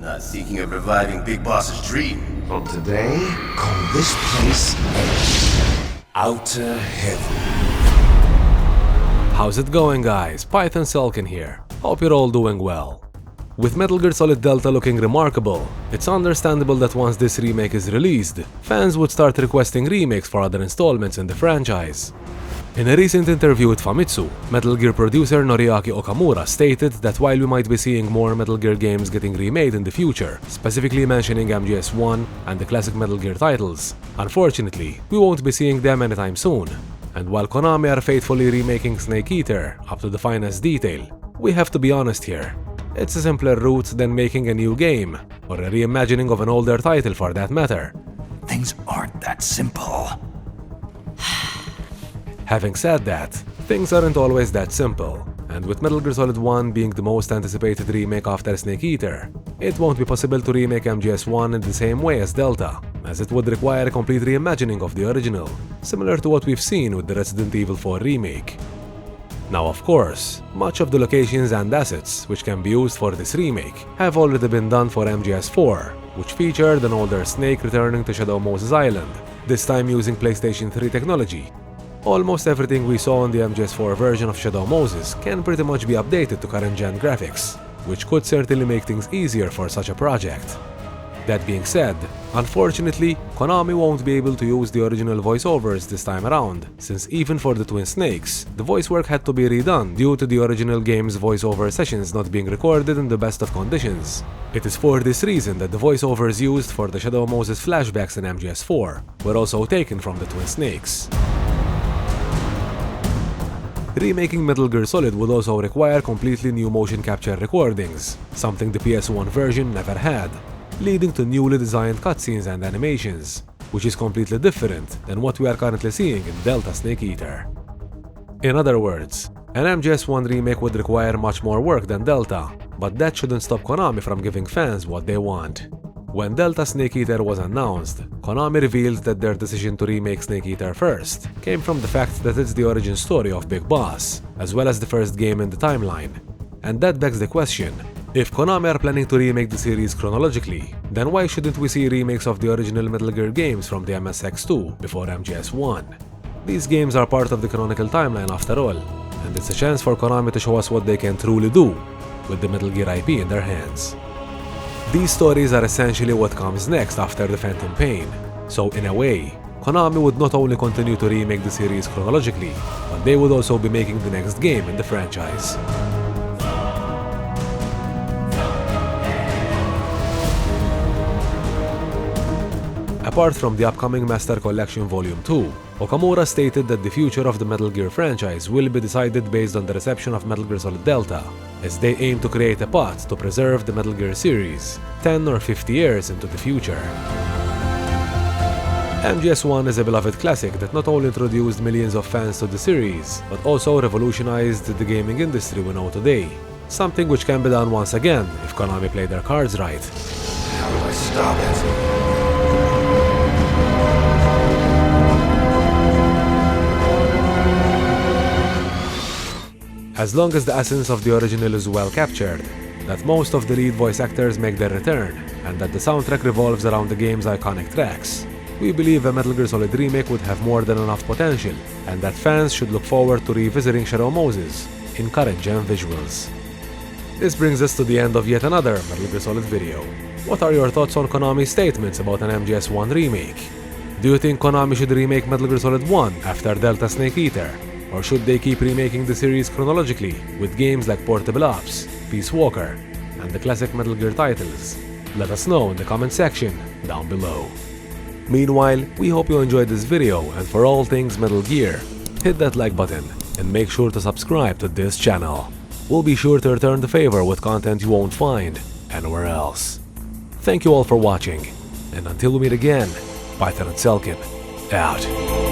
Not seeking of reviving Big Boss's dream. But today, call this place Outer Heaven. How's it going, guys? PythonSelkan here. Hope you're all doing well. With Metal Gear Solid Delta looking remarkable, it's understandable that once this remake is released, fans would start requesting remakes for other installments in the franchise. In a recent interview with Famitsu, Metal Gear producer Noriaki Okamura stated that while we might be seeing more Metal Gear games getting remade in the future, specifically mentioning MGS1 and the classic Metal Gear titles, unfortunately, we won't be seeing them anytime soon. And while Konami are faithfully remaking Snake Eater up to the finest detail, we have to be honest here. It's a simpler route than making a new game, or a reimagining of an older title for that matter. Things aren't that simple. Having said that, things aren't always that simple, and with Metal Gear Solid 1 being the most anticipated remake after Snake Eater, it won't be possible to remake MGS1 in the same way as Delta, as it would require a complete reimagining of the original, similar to what we've seen with the Resident Evil 4 remake. Now of course, much of the locations and assets which can be used for this remake have already been done for MGS4, which featured an older Snake returning to Shadow Moses Island, this time using PlayStation 3 technology. Almost everything we saw in the MGS4 version of Shadow Moses can pretty much be updated to current-gen graphics, which could certainly make things easier for such a project. That being said, unfortunately, Konami won't be able to use the original voiceovers this time around, since even for the Twin Snakes, the voice work had to be redone due to the original game's voiceover sessions not being recorded in the best of conditions. It is for this reason that the voiceovers used for the Shadow Moses flashbacks in MGS4 were also taken from the Twin Snakes. Remaking Metal Gear Solid would also require completely new motion capture recordings, something the PS1 version never had, leading to newly designed cutscenes and animations, which is completely different than what we are currently seeing in Delta Snake Eater. In other words, an MGS1 remake would require much more work than Delta, but that shouldn't stop Konami from giving fans what they want. When Delta Snake Eater was announced, Konami revealed that their decision to remake Snake Eater first came from the fact that it's the origin story of Big Boss, as well as the first game in the timeline. And that begs the question, if Konami are planning to remake the series chronologically, then why shouldn't we see remakes of the original Metal Gear games from the MSX2 before MGS1? These games are part of the canonical timeline after all, and it's a chance for Konami to show us what they can truly do with the Metal Gear IP in their hands. These stories are essentially what comes next after the Phantom Pain, so in a way, Konami would not only continue to remake the series chronologically, but they would also be making the next game in the franchise. Apart from the upcoming Master Collection Volume 2, Okamura stated that the future of the Metal Gear franchise will be decided based on the reception of Metal Gear Solid Delta, as they aim to create a path to preserve the Metal Gear series 10 or 50 years into the future. MGS1 is a beloved classic that not only introduced millions of fans to the series, but also revolutionized the gaming industry we know today, something which can be done once again if Konami play their cards right. How do I stop it? As long as the essence of the original is well captured, that most of the lead voice actors make their return, and that the soundtrack revolves around the game's iconic tracks, we believe a Metal Gear Solid remake would have more than enough potential, and that fans should look forward to revisiting Shadow Moses in current-gen visuals. This brings us to the end of yet another Metal Gear Solid video. What are your thoughts on Konami's statements about an MGS1 remake? Do you think Konami should remake Metal Gear Solid 1 after Delta Snake Eater? Or should they keep remaking the series chronologically with games like Portable Ops, Peace Walker, and the classic Metal Gear titles? Let us know in the comment section down below. Meanwhile, we hope you enjoyed this video, and for all things Metal Gear, hit that like button and make sure to subscribe to this channel. We'll be sure to return the favor with content you won't find anywhere else. Thank you all for watching, and until we meet again, PythonSelkan out.